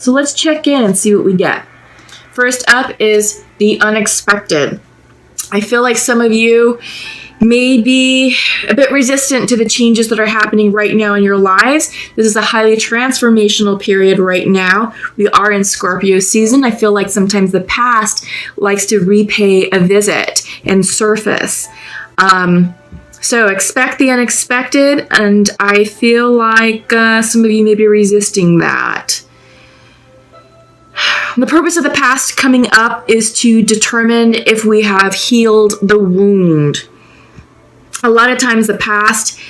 So let's check in and see what we get. First up is the unexpected. I feel like some of you may be a bit resistant to the changes that are happening right now in your lives. This is a highly transformational period right now. We are in Scorpio season. I feel like sometimes the past likes to repay a visit and surface. So expect the unexpected, and I feel like some of you may be resisting that. The purpose of the past coming up is to determine if we have healed the wound. A lot of times the past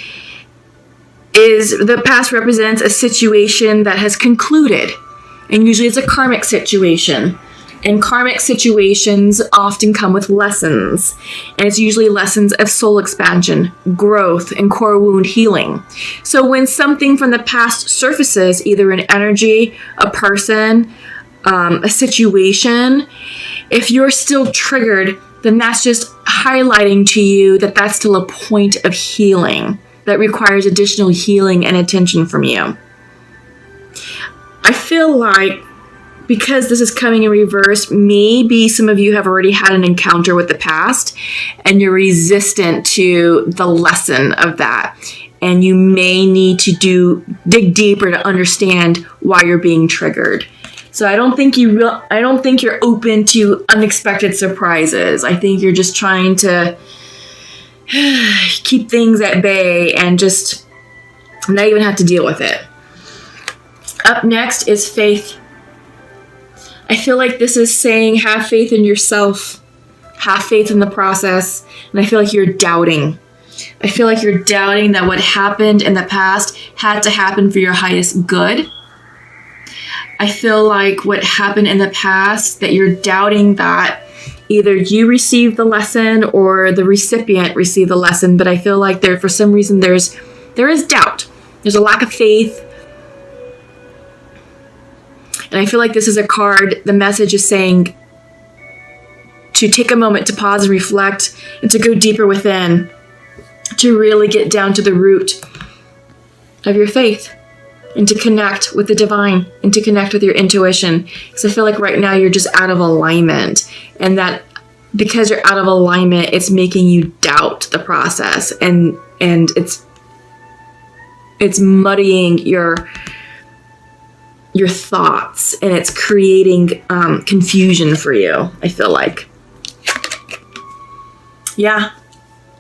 represents a situation that has concluded, and usually it's a karmic situation. And karmic situations often come with lessons, and it's usually lessons of soul expansion, growth, and core wound healing. So when something from the past surfaces, either an energy, a person, a situation, if you're still triggered, then that's just highlighting to you that that's still a point of healing that requires additional healing and attention from you. I feel like because this is coming in reverse, maybe some of you have already had an encounter with the past and you're resistant to the lesson of that. And you may need to dig deeper to understand why you're being triggered. So I don't think you're open to unexpected surprises. I think you're just trying to keep things at bay and just not even have to deal with it. Up next is faith. I feel like this is saying have faith in yourself, have faith in the process, and I feel like you're doubting. I feel like you're doubting that what happened in the past had to happen for your highest good. I feel like what happened in the past, that you're doubting that either you received the lesson or the recipient received the lesson, but I feel like for some reason there is doubt. There's a lack of faith. And I feel like this is a card, the message is saying to take a moment to pause and reflect and to go deeper within, to really get down to the root of your faith and to connect with the divine and to connect with your intuition. Because I feel like right now you're just out of alignment, and that because you're out of alignment, it's making you doubt the process, and it's muddying your thoughts, and it's creating confusion for you, I feel like. Yeah.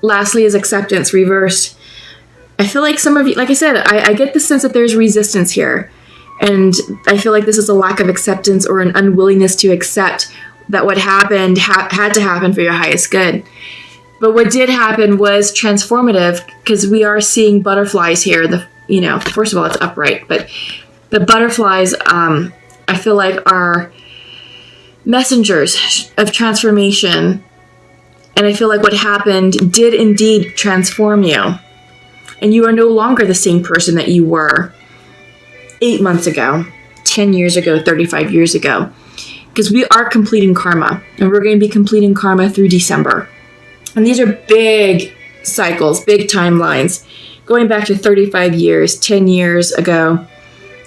Lastly is acceptance reversed. I feel like some of you, like I said, I get the sense that there's resistance here. And I feel like this is a lack of acceptance or an unwillingness to accept that what happened had to happen for your highest good. But what did happen was transformative, because we are seeing butterflies here. First of all, it's upright, but the butterflies, I feel like, are messengers of transformation. And I feel like what happened did indeed transform you. And you are no longer the same person that you were 8 months ago, 10 years ago, 35 years ago. Because we are completing karma. And we're going to be completing karma through December. And these are big cycles, big timelines, going back to 35 years, 10 years ago,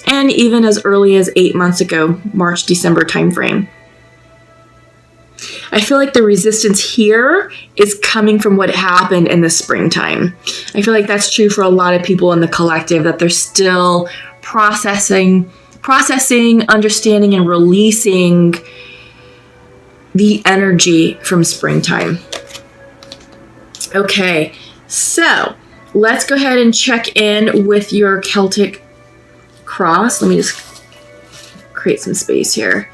and even as early as 8 months ago, March, December timeframe. I feel like the resistance here is coming from what happened in the springtime. I feel like that's true for a lot of people in the collective, that they're still processing, understanding, and releasing the energy from springtime. Okay, so let's go ahead and check in with your Celtic cross. Let me just create some space here.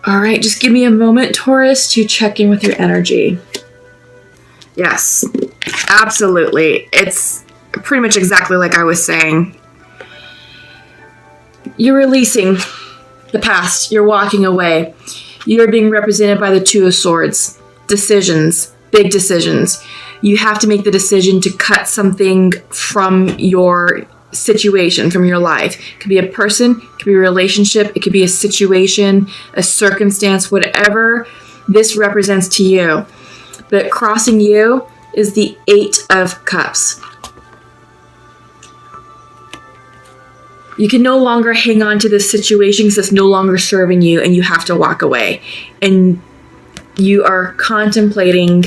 All right, just give me a moment, Taurus, to check in with your energy. Yes, absolutely. It's pretty much exactly like I was saying. You're releasing the past. You're walking away. You're being represented by the Two of Swords. Decisions, big decisions. You have to make the decision to cut something from your situation, from your life. It could be a person, it could be a relationship, it could be a situation, a circumstance, whatever this represents to you. But crossing you is the Eight of Cups. You can no longer hang on to this situation because it's no longer serving you, and you have to walk away. And you are contemplating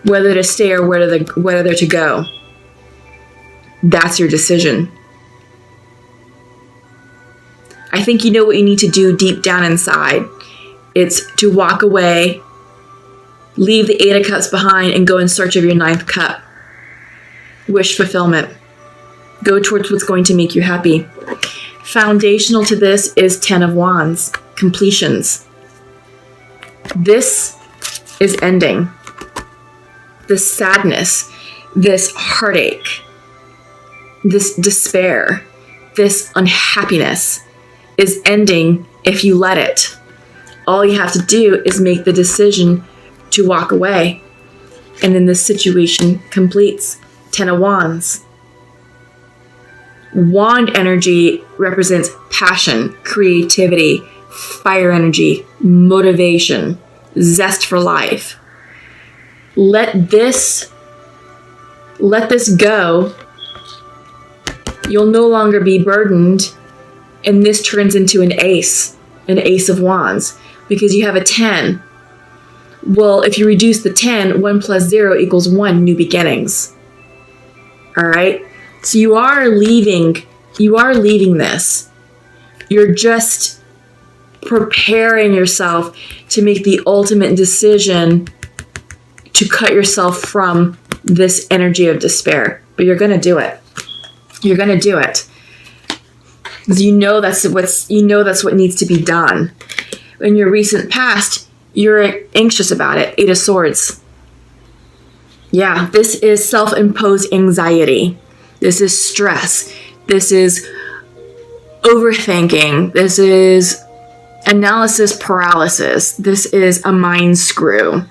whether to stay or whether to go. That's your decision. I think you know what you need to do deep down inside. It's to walk away, leave the 8 of Cups behind, and go in search of your 9th cup. Wish fulfillment. Go towards what's going to make you happy. Foundational to this is 10 of Wands. Completions. This is ending. This sadness, this heartache, this despair, this unhappiness is ending if you let it. All you have to do is make the decision to walk away. And then this situation completes. 10 of Wands. Wand energy represents passion, creativity, fire energy, motivation, zest for life. Let this go. You'll no longer be burdened, and this turns into an ace of Wands, because you have a 10. Well, if you reduce the 10, 1 plus 0 equals 1, new beginnings. All right? So you are leaving this. You're just preparing yourself to make the ultimate decision to cut yourself from this energy of despair. But you're going to do it. You're going to do it. Because you know that's what needs to be done. In your recent past, you're anxious about it. 8 of Swords. Yeah, this is self-imposed anxiety. This is stress. This is overthinking. This is analysis paralysis. This is a mind screw.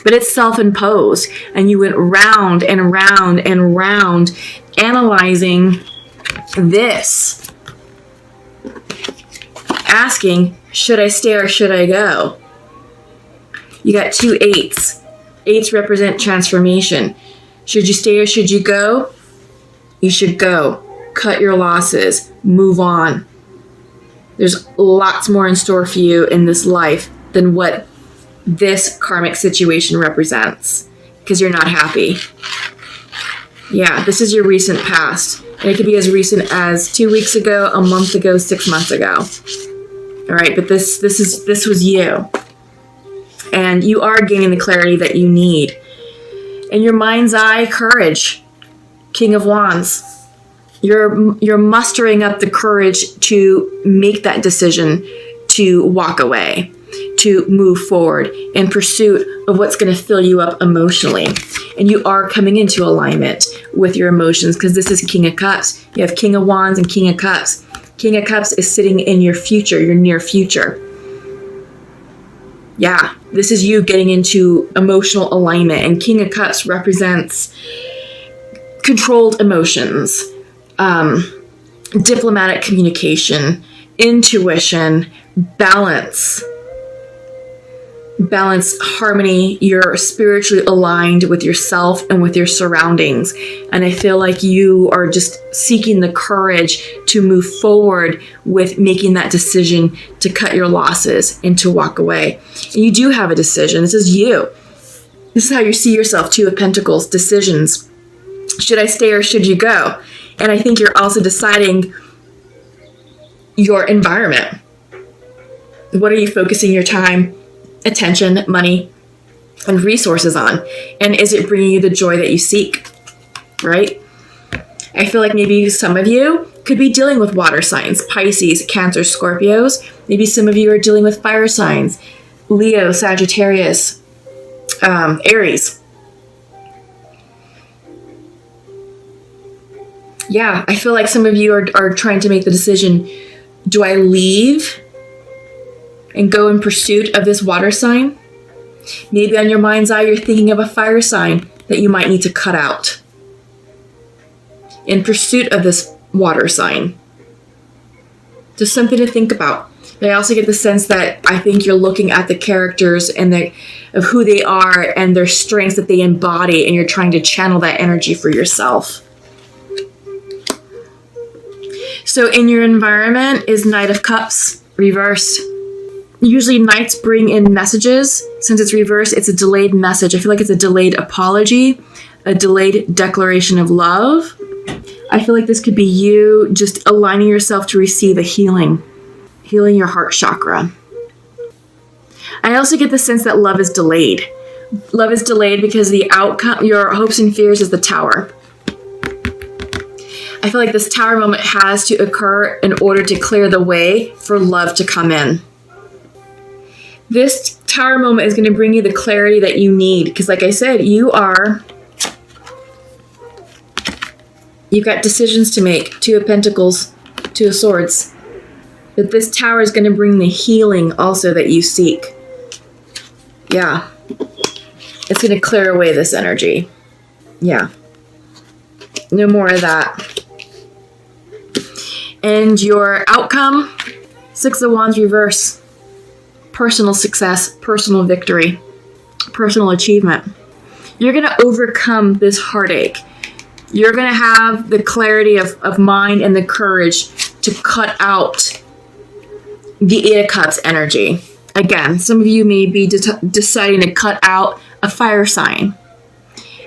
But it's self-imposed, and you went round and round and round analyzing this, asking, should I stay or should I go? You got 2 8s. 8s represent transformation. Should you stay or should you go? You should go. Cut your losses. Move on. There's lots more in store for you in this life than what this karmic situation represents, because you're not happy. Yeah, this is your recent past. And it could be as recent as 2 weeks ago, a month ago, 6 months ago. All right, but this was you. And you are gaining the clarity that you need. In your mind's eye, courage. King of Wands. You're mustering up the courage to make that decision to walk away, to move forward in pursuit of what's going to fill you up emotionally. And you are coming into alignment with your emotions, because this is King of Cups. You have King of Wands and King of Cups. King of Cups is sitting in your future, your near future. Yeah, this is you getting into emotional alignment. And King of Cups represents controlled emotions, diplomatic communication, intuition, balance, harmony. You're spiritually aligned with yourself and with your surroundings. And I feel like you are just seeking the courage to move forward with making that decision to cut your losses and to walk away. And you do have a decision. This is you. This is how you see yourself. 2 of Pentacles, decisions. Should I stay or should you go? And I think you're also deciding your environment. What are you focusing your time, attention, money, and resources on? And is it bringing you the joy that you seek? Right? I feel like maybe some of you could be dealing with water signs, Pisces, Cancer, Scorpios. Maybe some of you are dealing with fire signs, Leo, Sagittarius, Aries. Yeah, I feel like some of you are trying to make the decision, do I leave and go in pursuit of this water sign? Maybe on your mind's eye, you're thinking of a fire sign that you might need to cut out in pursuit of this water sign. Just something to think about. But I also get the sense that I think you're looking at the characters and of who they are and their strengths that they embody, and you're trying to channel that energy for yourself. So in your environment is Knight of Cups reversed. Usually knights bring in messages. Since it's reversed, it's a delayed message. I feel like it's a delayed apology, a delayed declaration of love. I feel like this could be you just aligning yourself to receive a healing your heart chakra. I also get the sense that love is delayed. Love is delayed because the outcome, your hopes and fears, is the Tower. I feel like this Tower moment has to occur in order to clear the way for love to come in. This Tower moment is going to bring you the clarity that you need. Because like I said, you've got decisions to make. Two of Pentacles, Two of Swords. But this Tower is going to bring the healing also that you seek. Yeah. It's going to clear away this energy. Yeah. No more of that. And your outcome, Six of Wands reverse. Personal success, personal victory, personal achievement. You're going to overcome this heartache. You're going to have the clarity of mind and the courage to cut out the Eight of Cups energy. Again, some of you may be deciding to cut out a fire sign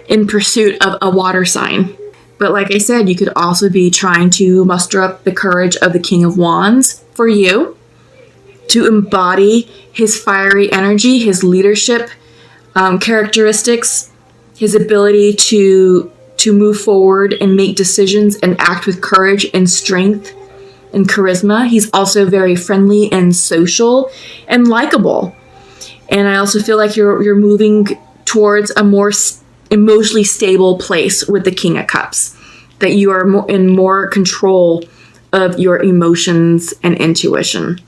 in pursuit of a water sign. But like I said, you could also be trying to muster up the courage of the King of Wands for you, to embody his fiery energy, his leadership characteristics, his ability to move forward and make decisions and act with courage and strength and charisma. He's also very friendly and social and likable. And I also feel like you're moving towards a more emotionally stable place with the King of Cups, that you are in more control of your emotions and intuition.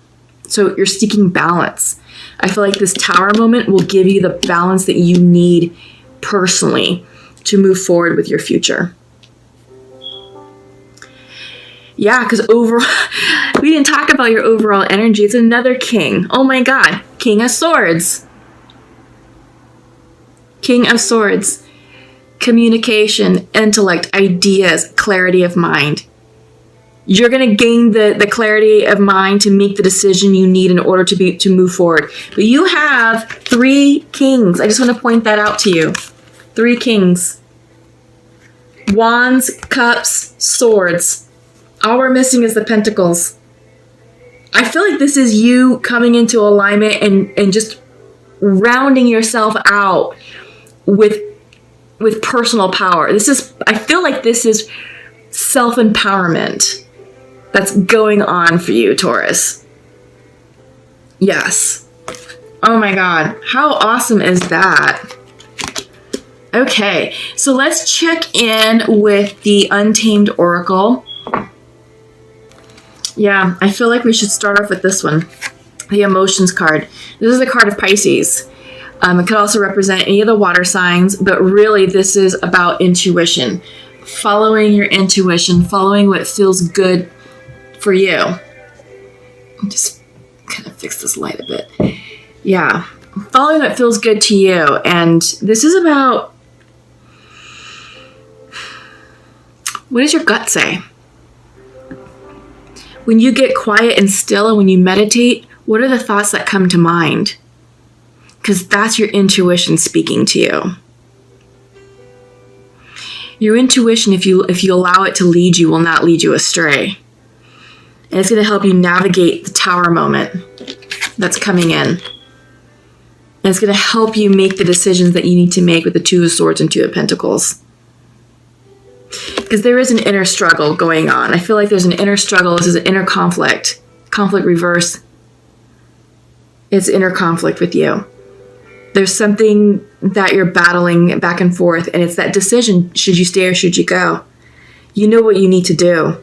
So you're seeking balance. I feel like this Tower moment will give you the balance that you need personally to move forward with your future. Yeah, because overall, we didn't talk about your overall energy. It's another king. Oh my God. King of Swords. King of Swords. Communication, intellect, ideas, clarity of mind. You're going to gain the clarity of mind to make the decision you need in order to move forward. But you have 3 kings. I just want to point that out to you. 3 kings. Wands, Cups, Swords. All we're missing is the Pentacles. I feel like this is you coming into alignment and just rounding yourself out with personal power. I feel like this is self-empowerment that's going on for you, Taurus. Yes. Oh my God. How awesome is that? Okay, so let's check in with the Untamed Oracle. Yeah, I feel like we should start off with this one. The Emotions card. This is the card of Pisces. It could also represent any of the water signs, but really this is about intuition. Following your intuition, following what feels good for you. I'll just kind of fix this light a bit. Yeah, following what feels good to you. And this is about, what does your gut say? When you get quiet and still and when you meditate, what are the thoughts that come to mind? Because that's your intuition speaking to you. Your intuition, if you allow it to lead you, will not lead you astray. And it's going to help you navigate the Tower moment that's coming in. And it's going to help you make the decisions that you need to make with the Two of Swords and Two of Pentacles. Because there is an inner struggle going on. I feel like there's an inner struggle. This is an inner conflict. Conflict reverse. It's inner conflict with you. There's something that you're battling back and forth, and it's that decision. Should you stay or should you go? You know what you need to do.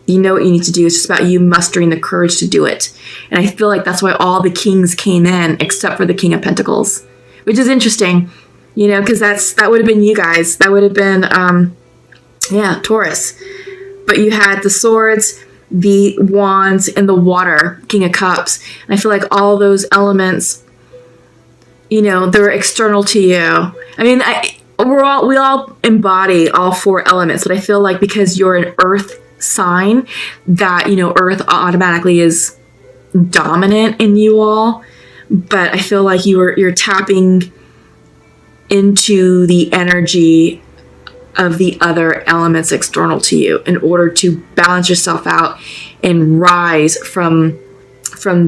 You know what you need to do. It's just about you mustering the courage to do it. And I feel like that's why all the kings came in, except for the King of Pentacles. Which is interesting, you know, because that would have been you guys. That would have been, Taurus. But you had the swords, the wands, and the water, King of Cups. And I feel like all those elements, you know, they're external to you. I mean, we all embody all 4 elements, but I feel like because you're an earth sign that, Earth automatically is dominant in you all. But I feel like you're tapping into the energy of the other elements external to you in order to balance yourself out and rise from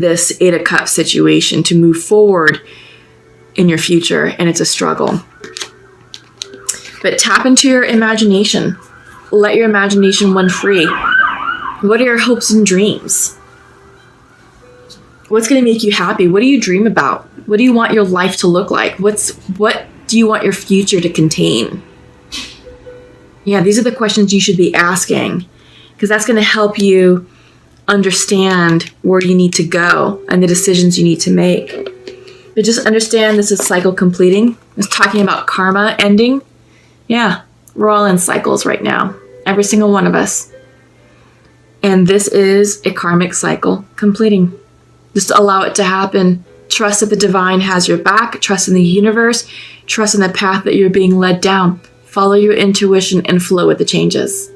this Eight of Cups situation to move forward in your future. And it's a struggle. But tap into your imagination. Let your imagination run free. What are your hopes and dreams? What's going to make you happy? What do you dream about? What do you want your life to look like? What do you want your future to contain? Yeah, these are the questions you should be asking, because that's going to help you understand where you need to go and the decisions you need to make. But just understand this is cycle completing. It's talking about karma ending. Yeah, we're all in cycles right now. Every single one of us. And this is a karmic cycle completing. Just allow it to happen. Trust that the divine has your back. Trust in the universe. Trust in the path that you're being led down. Follow your intuition and flow with the changes.